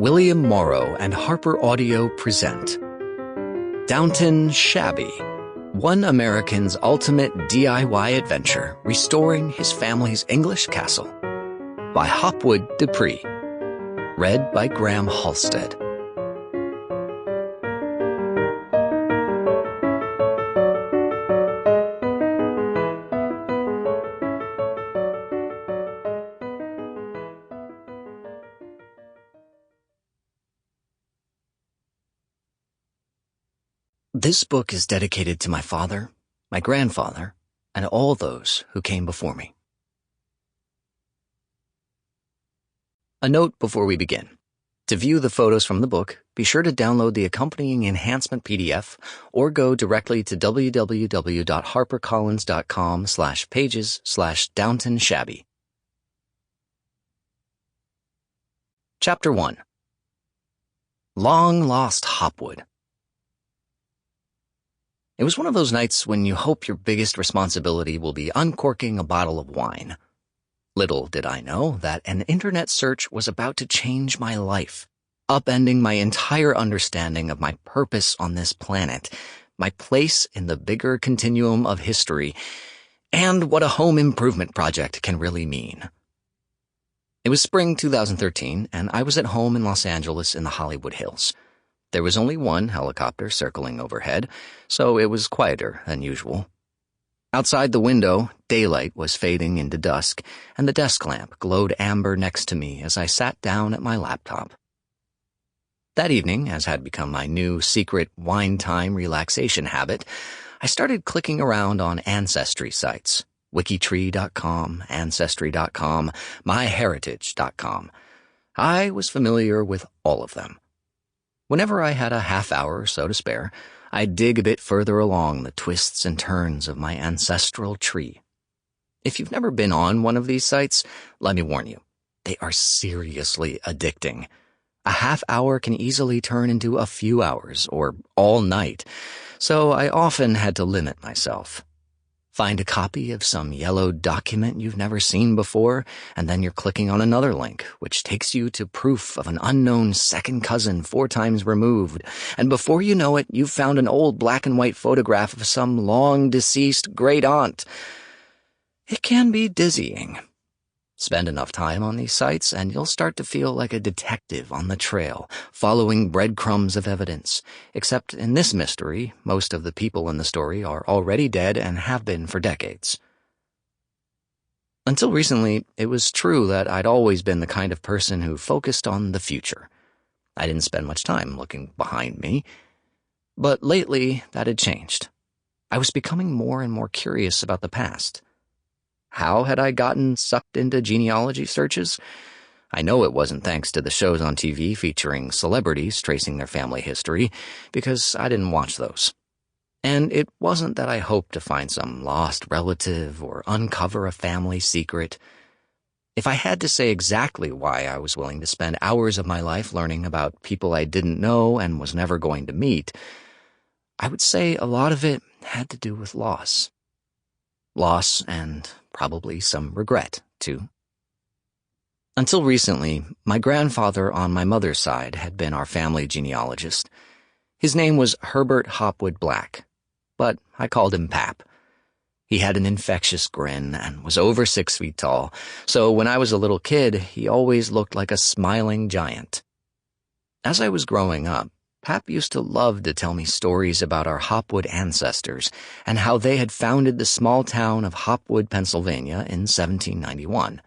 William Morrow and HarperAudio present Downton Shabby, one American's ultimate DIY adventure restoring his family's English castle, by Hopwood DePree, read by Graham Halstead. This book is dedicated to my father, my grandfather, and all those who came before me. A note before we begin. To view the photos from the book, be sure to download the accompanying enhancement PDF or go directly to www.harpercollins.com/pages/Downton Shabby. Chapter 1. Long Lost Hopwood. It was one of those nights when you hope your biggest responsibility will be uncorking a bottle of wine. Little did I know that an internet search was about to change my life, upending my entire understanding of my purpose on this planet, my place in the bigger continuum of history, and what a home improvement project can really mean. It was spring 2013, and I was at home in Los Angeles in the Hollywood Hills. There was only one helicopter circling overhead, so it was quieter than usual. Outside the window, daylight was fading into dusk, and the desk lamp glowed amber next to me as I sat down at my laptop. That evening, as had become my new secret wine time relaxation habit, I started clicking around on ancestry sites, wikitree.com, ancestry.com, myheritage.com. I was familiar with all of them. Whenever I had a half hour or so to spare, I'd dig a bit further along the twists and turns of my ancestral tree. If you've never been on one of these sites, let me warn you, they are seriously addicting. A half hour can easily turn into a few hours or all night, so I often had to limit myself. Find a copy of some yellowed document you've never seen before, and then you're clicking on another link, which takes you to proof of an unknown second cousin 4 times removed, and before you know it, you've found an old black and white photograph of some long-deceased great-aunt. It can be dizzying. Spend enough time on these sites, and you'll start to feel like a detective on the trail, following breadcrumbs of evidence. Except in this mystery, most of the people in the story are already dead and have been for decades. Until recently, it was true that I'd always been the kind of person who focused on the future. I didn't spend much time looking behind me. But lately, that had changed. I was becoming more and more curious about the past. How had I gotten sucked into genealogy searches? I know it wasn't thanks to the shows on TV featuring celebrities tracing their family history, because I didn't watch those. And it wasn't that I hoped to find some lost relative or uncover a family secret. If I had to say exactly why I was willing to spend hours of my life learning about people I didn't know and was never going to meet, I would say a lot of it had to do with loss. Loss and probably some regret, too. Until recently, my grandfather on my mother's side had been our family genealogist. His name was Herbert Hopwood Black, but I called him Pap. He had an infectious grin and was over 6 feet tall, so when I was a little kid, he always looked like a smiling giant. As I was growing up, Pap used to love to tell me stories about our Hopwood ancestors and how they had founded the small town of Hopwood, Pennsylvania in 1791.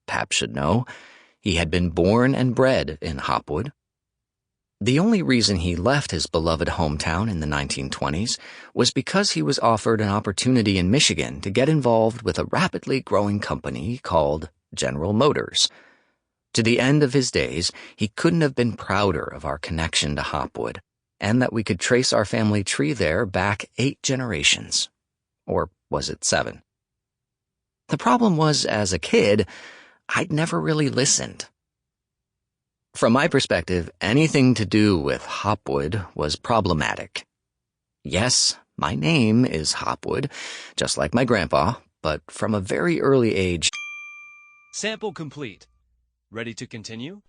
Pap should know, he had been born and bred in Hopwood. The only reason he left his beloved hometown in the 1920s was because he was offered an opportunity in Michigan to get involved with a rapidly growing company called General Motors. To the end of his days, he couldn't have been prouder of our connection to Hopwood, and that we could trace our family tree there back 8 generations. Or was it 7? The problem was, as a kid, I'd never really listened. From my perspective, anything to do with Hopwood was problematic. Yes, my name is Hopwood, just like my grandpa, but from a very early age... Sample complete. Ready to continue?